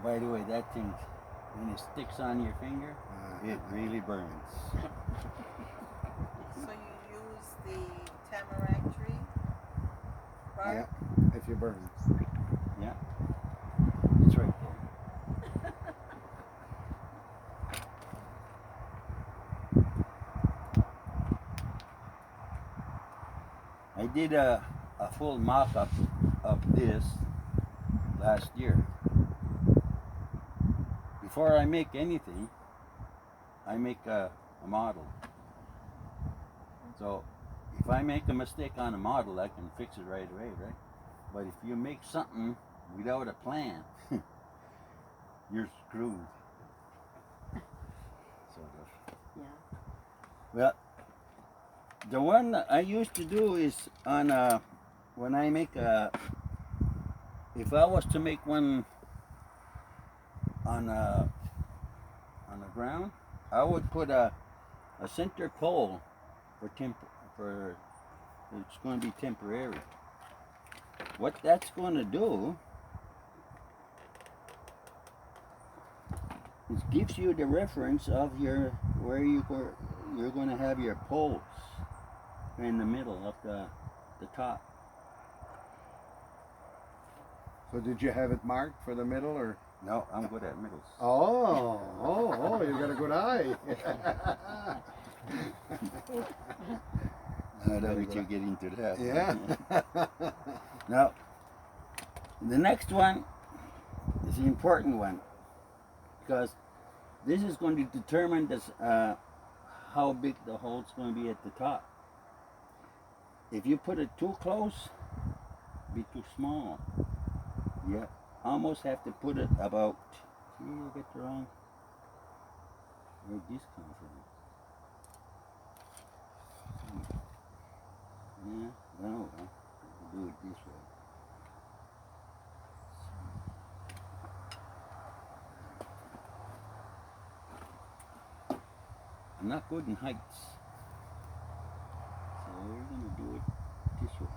By the way, that thing, when it sticks on your finger, it really burns. So you use the tamarack tree bark? Yeah, if you burn. Yeah, it's right there. I did a full mock-up of this last year. Before I make anything, I make a model. So if I make a mistake on a model, I can fix it right away, right? But if you make something without a plan, you're screwed. Sort of. Yeah. Well, the one that I used to do is on when I make a, if I was to make one on the ground, I would put a center pole for it's going to be temporary. What that's going to do is gives you the reference of your where you're going to have your poles in the middle of the top. So did you have it marked for the middle or? No, I'm good at middles. Oh, you got a good eye. I don't let you get into that. Yeah. Now, the next one is the important one because this is going to determine this, how big the hole's going to be at the top. If you put it too close, it'll be too small. You almost have to put it about. See, I get the wrong. Where'd this come from? Yeah, well, I'll do it this way. I'm not good in heights, so we're gonna do it this way.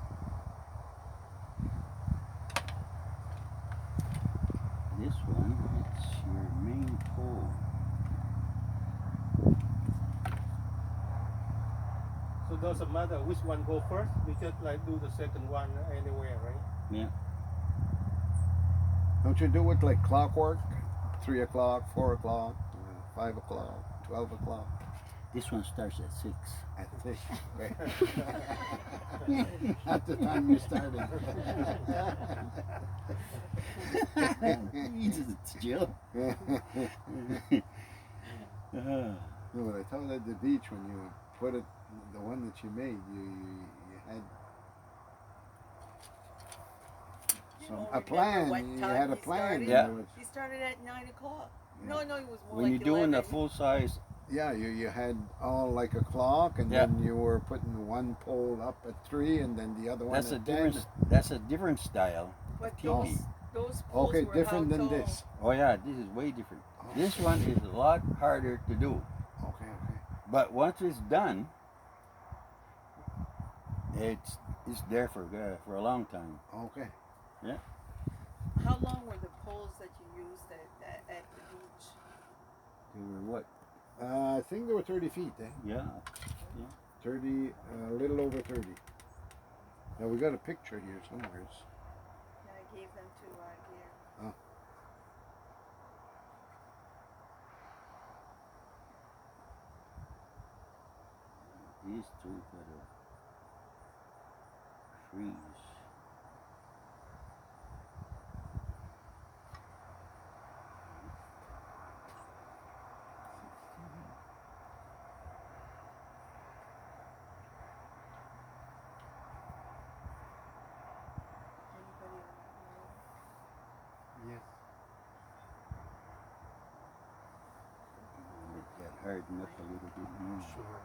This one, it's your main pole. So doesn't matter which one go first. We just like do the second one anywhere, right? Yeah. Don't you do it like clockwork? 3 o'clock, 4 o'clock, 5 o'clock, 12 o'clock. This one starts at 6. At 6. At the time you started. It's Jill. No, but I thought at the beach when you put it, the one that you made, you had a plan. You had a plan. Yeah. He started at 9 o'clock. Yeah. No, it was more When like you're doing 11. a full size, Yeah, you had all like a clock, and Yeah. then you were putting one pole up at 3, and then the other one that's a at 10. different. That's a different style. But teepee. those poles Okay, were different how than tall? this. Oh yeah, this is way different. Oh. This one is a lot harder to do. Okay. But once it's done, it's there for a long time. Okay. How long were the poles that you used at the beach? They were what? I think they were 30 feet, eh? Yeah. 30, a little over 30. Now we got a picture here somewhere. Yeah, I gave them to here. Oh. These two gotta freeze. Anybody know? Yes. It got hardened up a little bit more. Sure.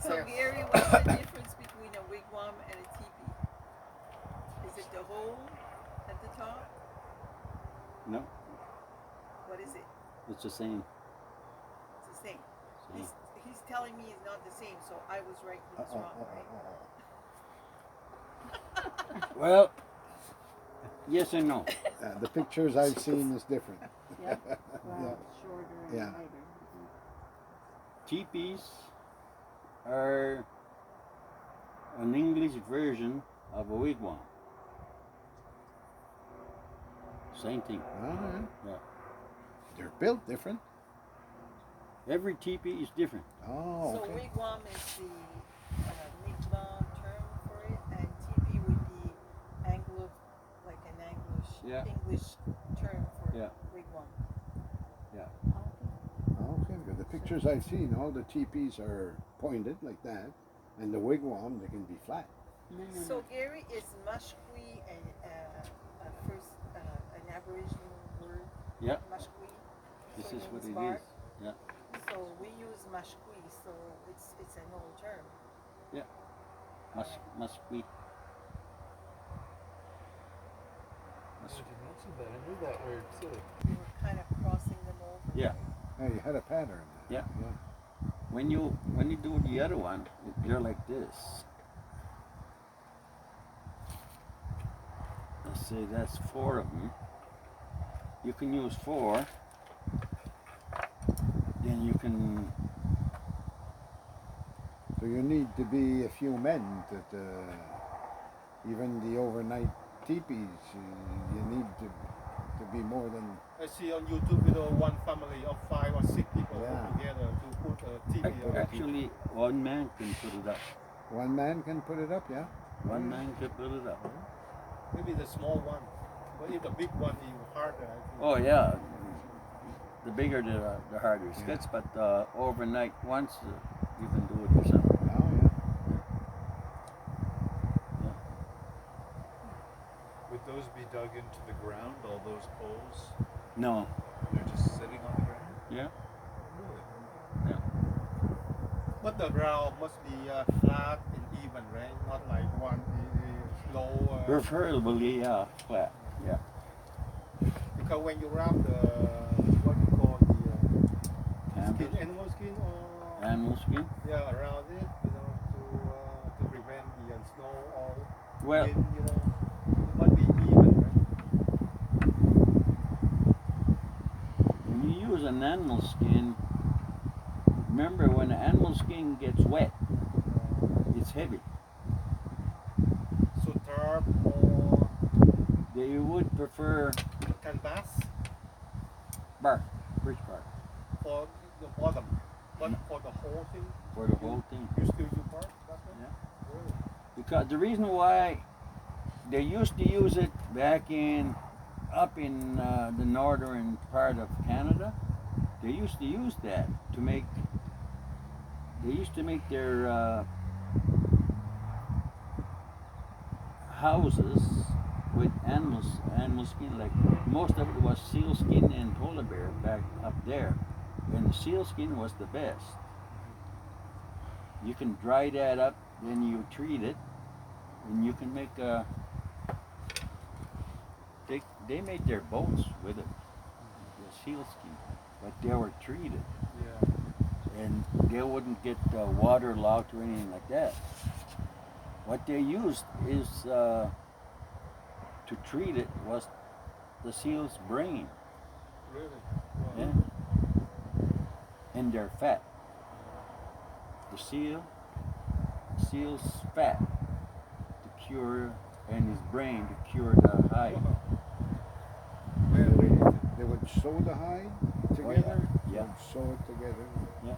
So Gary, what's the difference between a wigwam and a teepee? Is it the hole at the top? No, What is it? it's the same. It's the same. Same. He's telling me it's not the same, so I was right, he was wrong, right? Well, Yes and no. The pictures I've seen is different. Yeah. Yeah. Well, shorter and Yeah. lighter. Teepees are an English version of a wigwam. Same thing. All right. Yeah. They're built different. Every teepee is different. Oh, So okay. wigwam is the Mi'kmaq term for it, and teepee would be Anglo, like an Yeah. English term for Yeah. wigwam. Okay, because the pictures I've seen, all the teepees are pointed like that, and the wigwam, they can be flat. No. So Gary, is mashqui first an Aboriginal word? Yeah. Mashqui. This So is what means it bark. is. Yeah. So we use mashqui, so it's an old term. Must be. Not too bad. I knew that word too. We were kind of crossing them over. Yeah. Yeah, you had a pattern. Yeah. Yeah. When you do the other one, they're like this. Let's say that's 4 of them. You can use 4. Then you can. So you need to be a few men that even the overnight teepees, you need to be more than. I see on YouTube video one family of 5 or 6 people Yeah. put together to put a TV on. Actually, one man can put it up. One man can put it up, yeah? One man can put it up. Maybe the small one, but if the big one even harder. I think. Oh yeah. The bigger the harder it gets, but overnight once you can do it yourself. Oh, yeah. Would those be dug into the ground, all those poles? No. They're just sitting on the ground? Yeah. Really? But the ground must be flat and even, right? Not like one is low. Preferably flat. Yeah. Because when you wrap the what you call the skin, Canvas. animal skin, or Animal skin. yeah, around it, to prevent the snow or Well, wind, it must be even, right? when you use an animal skin, remember when an animal skin gets wet, it's heavy. So tarp or They would prefer canvas bark, birch bark, for the bottom, but for the whole thing, for the whole thing. you still use bark. That's it? Yeah. Really? Because the reason why they used to use it back up in the northern part of Canada, they used to use that to make. They used to make their houses with animal skin. Like most of it was seal skin and polar bear back up there, and the seal skin was the best. You can dry that up, then you treat it, and you can make a. They made their boats with it, the seal skin, but they were treated, Yeah. and they wouldn't get waterlogged or anything like that. What they used is to treat it was the seal's brain, Really? yeah, and their fat. The seal's fat to cure, and his brain to cure the hide. They would sew the hide Oh, together. yeah. They would sew it together. Yeah.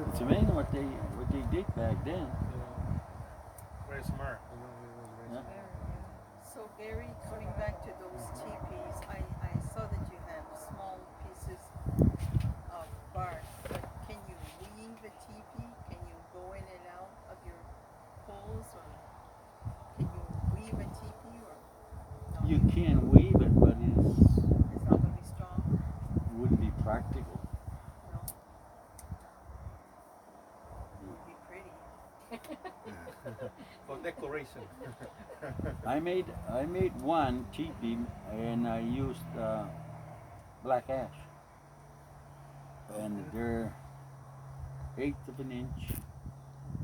It's amazing what they did back then. Very smart. It was very Yeah. smart. So Gary, coming back to those teepees, I saw that you have small pieces of bark, but can you weave a teepee? Can you go in and out of your poles, or can you weave a teepee, or no? You can weave it, but It's not going to be strong, it wouldn't be practical. no? It would be pretty. For decoration. I made one teepee, and I used black ash, and they're 1/8 of an inch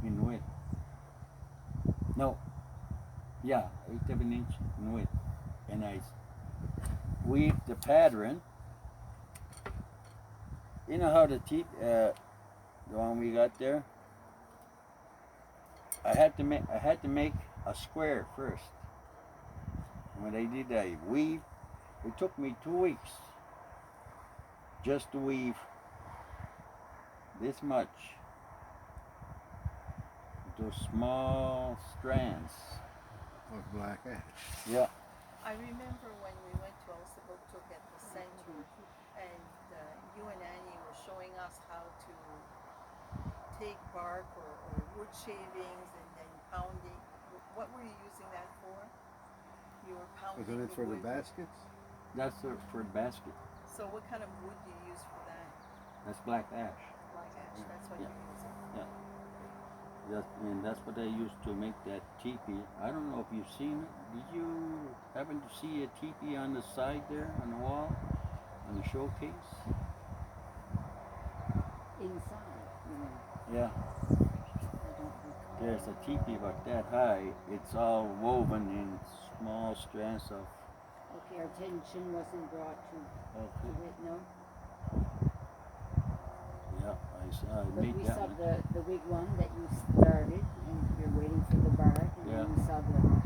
in width. No, Yeah, 8 of an inch in width. And I weave the pattern. You know how the the one we got there? I had to make a square first. When I did I weave, it took me 2 weeks just to weave this much, those small strands. Of black ash. Yeah. I remember when we went to Osiboktuk at the center, and you and Annie were showing us how to take bark or wood shavings and then pounding. What were you using that for? You were pounding. Wasn't it the for the wood. baskets? That's for the basket. So what kind of wood do you use for that? That's black ash. Black ash. That's what Yeah. you're using. And that's what I used to make that teepee. I don't know if you've seen it. Did you happen to see a teepee on the side there on the wall, on the showcase? Inside, you know. Yeah. I don't recall. There's a teepee about that high. It's all woven in small strands of. Okay, our attention wasn't brought to it, no. Yeah, I But made we that saw one. the wigwam that you started, and you're waiting for the bark, and Yeah. then we saw the other,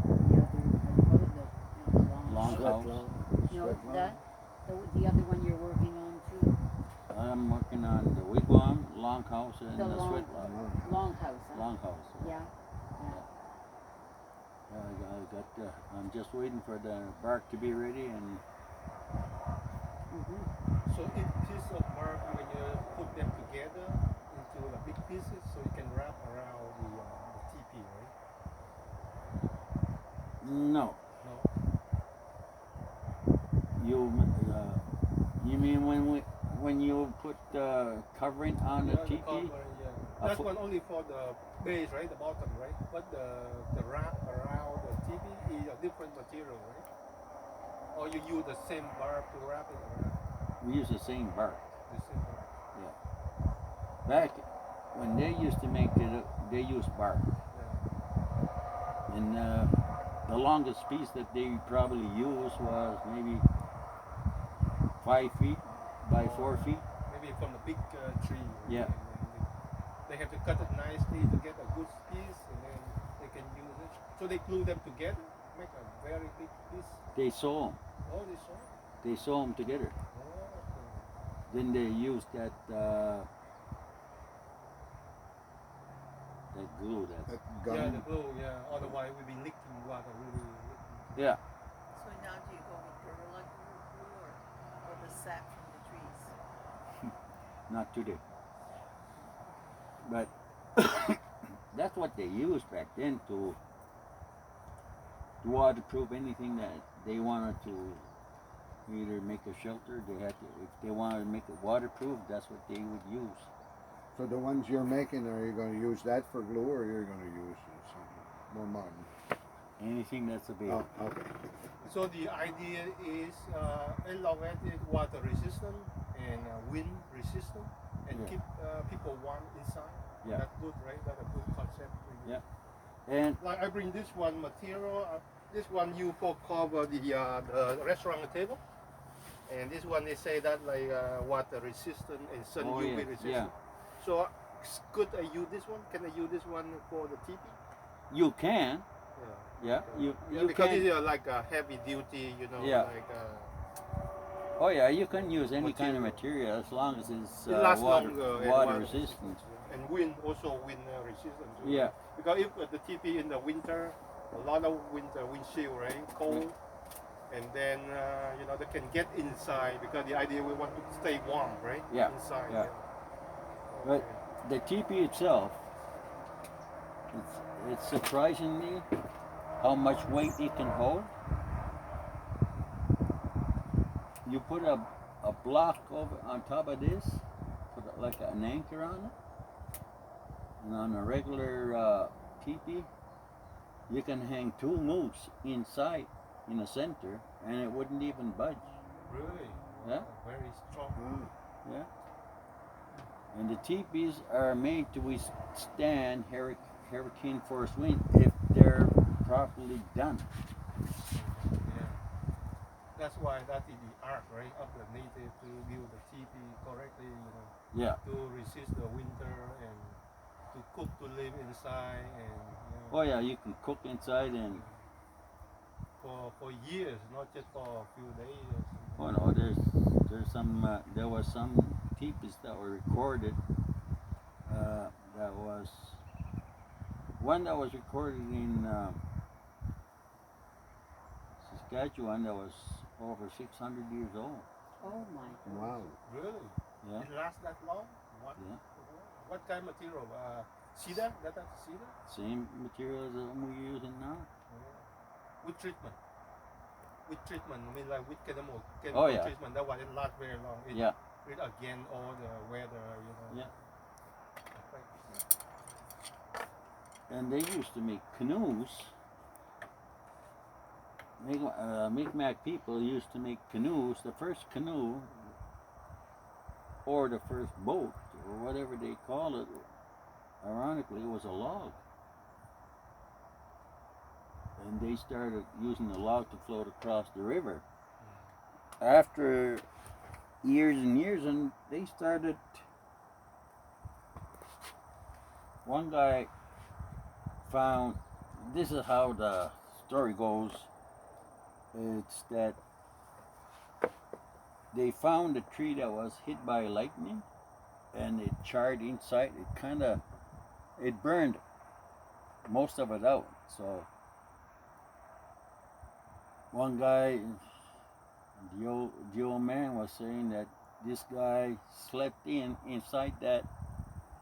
how do you call it, the Long Sweat house. long. No, Sweat long. the other one you're working on too, I'm working on the wigwam, long house, and The the long- sweat lodge. long house, huh? Long house. Yeah, I got. I'm just waiting for the bark to be ready, and mm-hmm. So each piece of bark, when you put them together into the big pieces, so you can wrap around the teepee, right? no. No. You mean when you put covering on the Yeah, the teepee? cover, yeah. A That fo- one only for the base, right? The bottom, right? But the wrap around the teepee is a different material, right? Or you use the same bark to wrap it around We use the same bark. the same bark. Back when they used to make it, they used bark, Yeah. and the longest piece that they probably used was maybe 5 feet by 4 feet. Maybe from the big tree. Right? Yeah. And then they have to cut it nicely to get a good piece, and then they can use it. So they glue them together, make a very big piece. They sew them. Oh, they saw. They sew them together. Oh, okay. Then they use that glue. That That gum. Yeah, the glue. Yeah. Otherwise, we'll be leaking water. Really leaking. yeah. So now do you go with Gorilla Glue or the sap from the trees? Not today. But that's what they used back then to waterproof anything that they wanted to either make a shelter. They had to, if they wanted to make it waterproof, that's what they would use. So the ones you're making, are you going to use that for glue, or you're going to use something more modern? Anything that's available. Oh, okay. So the idea is elongated, water resistant, and wind resistant, and Yeah. keep people warm inside. Yeah. That's good, right? That's a good concept. To use. Yeah. And Like I bring this one material. This one you for cover the restaurant table, and this one they say that like water resistant and sun Oh, UV yeah, resistant. So could I use this one? Can I use this one for the teepee? you can, Yeah. yeah, you because can. it's like a heavy duty, Yeah. like Oh yeah, you can use any kind of material as long as it's it lasts water longer and water resistant. and wind also wind resistant. Too. Yeah. Because if the teepee in the winter, a lot of winter windshield, right, cold, and then they can get inside because the idea we want to stay warm, right? Yeah, Inside. yeah. But the teepee itself, it's surprisingly how much weight it can hold. You put a block over on top of this, put like an anchor on it, and on a regular teepee, you can hang 2 moose inside in the center, and it wouldn't even budge. Really? Yeah. Very strong. Oh. Yeah. And the teepees are made to withstand hurricane force wind. they're properly done. Yeah. That's why that is the art, right, of the native to build the teepee correctly, Yeah. to resist the winter and to cook, to live inside, and Oh yeah, you can cook inside and for years, not just for a few days. oh no, there's some there was some teepees that were recorded. That was one that was recorded in Saskatchewan that was over 600 years old. Oh my God. Wow. Really? Yeah. It lasts that long? Yeah. What kind of material? Cedar? That's cedar? Same material as the one we're using now. With treatment. With treatment, I mean like with chemical Oh, yeah. treatment, that why it lasts very long. Yeah. It again all the weather, Yeah. Okay. And they used to make canoes. Mi'kmaq people used to make canoes. The first canoe, or the first boat, or whatever they call it, ironically, was a log. And they started using the log to float across the river. After years and years, and they started. One guy found. This is how the story goes. It's that they found a tree that was hit by lightning, and it charred inside. It burned most of it out. So one guy, the old man, was saying that this guy slept inside that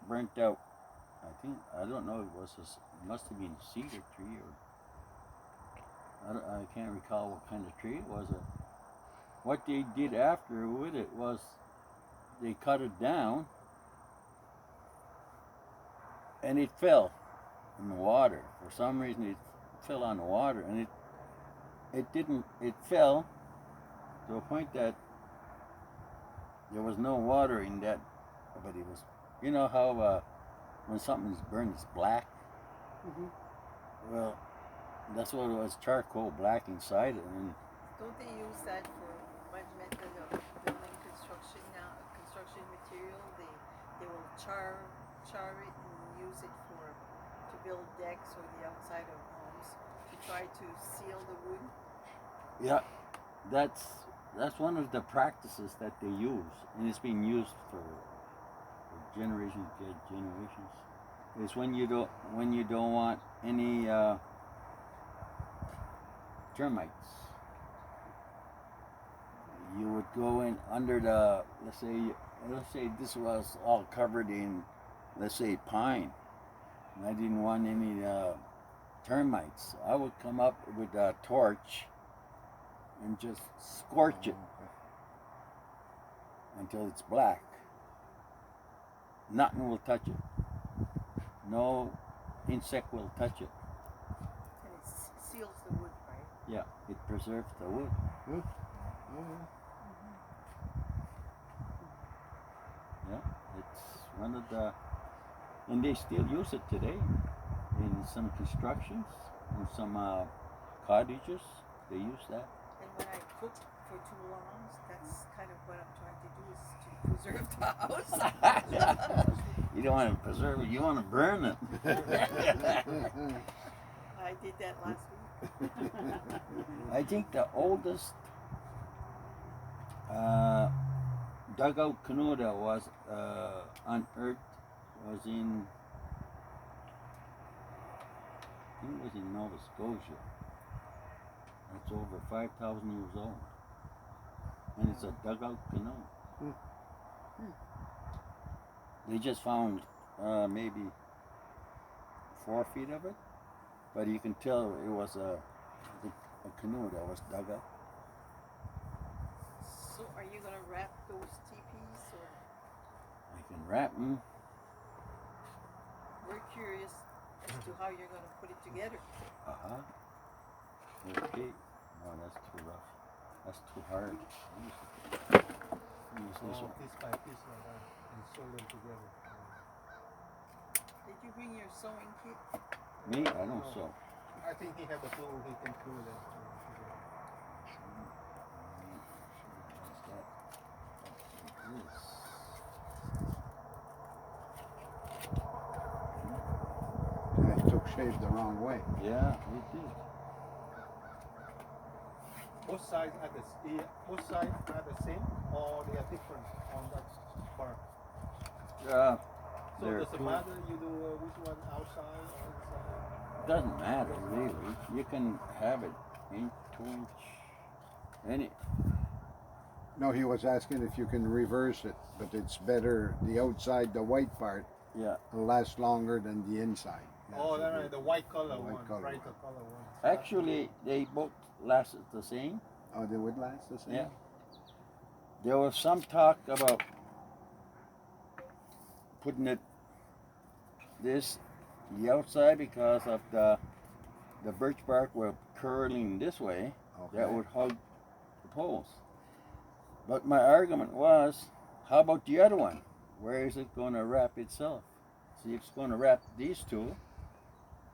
burnt out. I don't know. It must have been a cedar tree, or I can't recall what kind of tree it was. What they did after with it was they cut it down, and it fell in the water. For some reason, it fell on the water, and it didn't. It fell to a point that there was no water in that, but it was. You know how when something's burned, it's black. Mhm. Well, that's what it was, charcoal black inside it, and Don't they use that for one method of building construction now? Construction material, they will char it and use it to build decks or the outside of homes to try to seal the wood. yeah, that's one of the practices that they use, and it's been used for generations, generations. Is when you don't want any termites. You would go in under the let's say this was all covered in, let's say, pine, and I didn't want any termites. I would come up with a torch and just scorch it until it's black. Nothing will touch it. No insect will touch it. And it seals the wood, right? Yeah, it preserves the wood. Yeah, it's one of the, and they still use it today in some constructions, in some cottages. They use that. And when I cook for too long, that's kind of what I'm trying to do, is to preserve the house. You don't want to preserve it, you want to burn it. I did that last week. I think the oldest dugout canoe that was unearthed was in, I think it was in Nova Scotia. That's over 5,000 years old. And it's a dugout canoe. They just found maybe 4 feet of it, but you can tell it was a canoe that was dug up. So are you going to wrap those teepees, or? I can wrap them. We're curious as to how you're going to put it together. Okay. No, that's too rough. That's too hard. Use this one. Piece by piece like that, and sew them together. Did you bring your sewing kit? Me? I don't sew. I think he had the tool. He can do that. It took shape the wrong way. Yeah, it did. Both sides are both sides are the same, or they are different on that bar. So So does it matter you do which one outside or inside? doesn't matter really. You can have it inch, 2 inch, any. No, he was asking if you can reverse it, but it's better the outside, the white part, Yeah. will last longer than the inside. Oh, that's right, the white color The white one, color brighter one. color one. Actually, they both lasted the same. Oh, they would last the same? Yeah. There was some talk about putting it the outside because of the birch bark were curling this way. Okay. That would hug the poles. But my argument was, how about the other one? Where is it going to wrap itself? See, if it's going to wrap these two,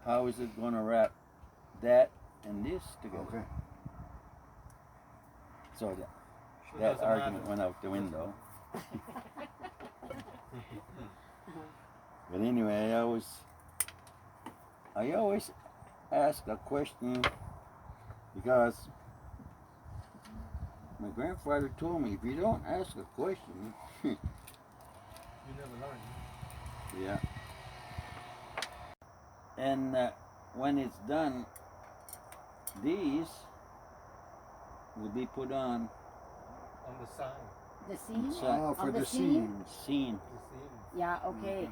how is it going to wrap that and this together? Okay. So So that doesn't argument matter. went out the window. But anyway, I always ask a question because my grandfather told me if you don't ask a question, You never learn. yeah. And when it's done, these will be put on On the side, The seam? Side. Oh, for On the the seam? seams. seam, the seam. Yeah, okay.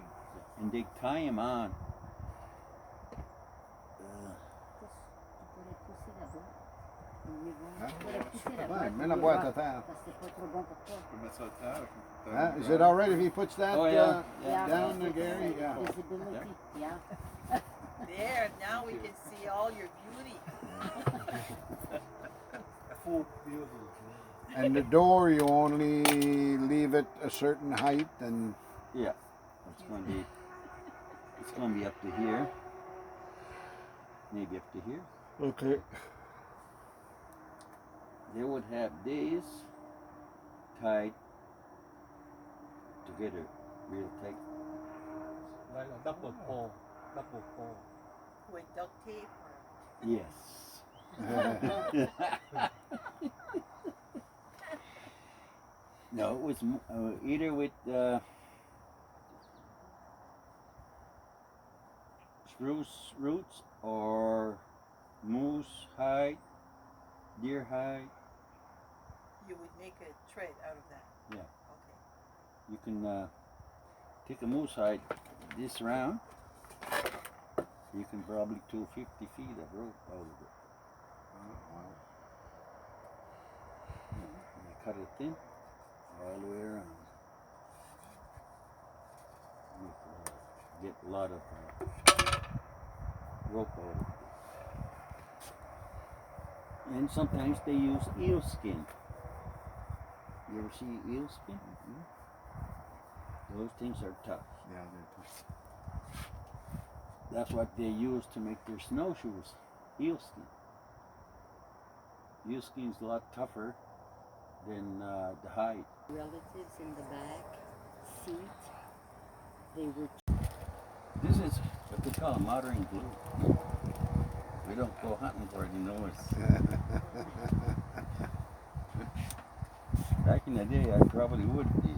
and they tie them on. Ouais, mets la boîte à terre. Parce que c'est pas trop bon pour toi. On met ça à terre. Huh? Is it all right if he puts that Oh, yeah. Yeah. down there, Gary? Yeah. Visibility, yeah. There, now we can see all your beauty. Full beauty. And the door, you only leave it a certain height, and Yeah, it's going to be up to here, maybe up to here. okay. They would have these tied together real tight. Like a double pole. Double pole. With duct tape. Yes. No, it was either with spruce roots or moose hide, deer hide. You would make a thread out of that. Yeah. Okay. You can take a moose hide this round. You can probably do 50 feet of rope out of it. And you cut it thin all the way around. Get a lot of rope out of it. And sometimes they use eel skin. You ever see eel skin? Those things are tough. Yeah, they're tough. That's what they use to make their snowshoes. Eel skin. Eel skin's a lot tougher than the hide. Relatives in the back seat, they were This is what they call modern glue. We don't go hunting for it, you know. Back in the day, I probably would be.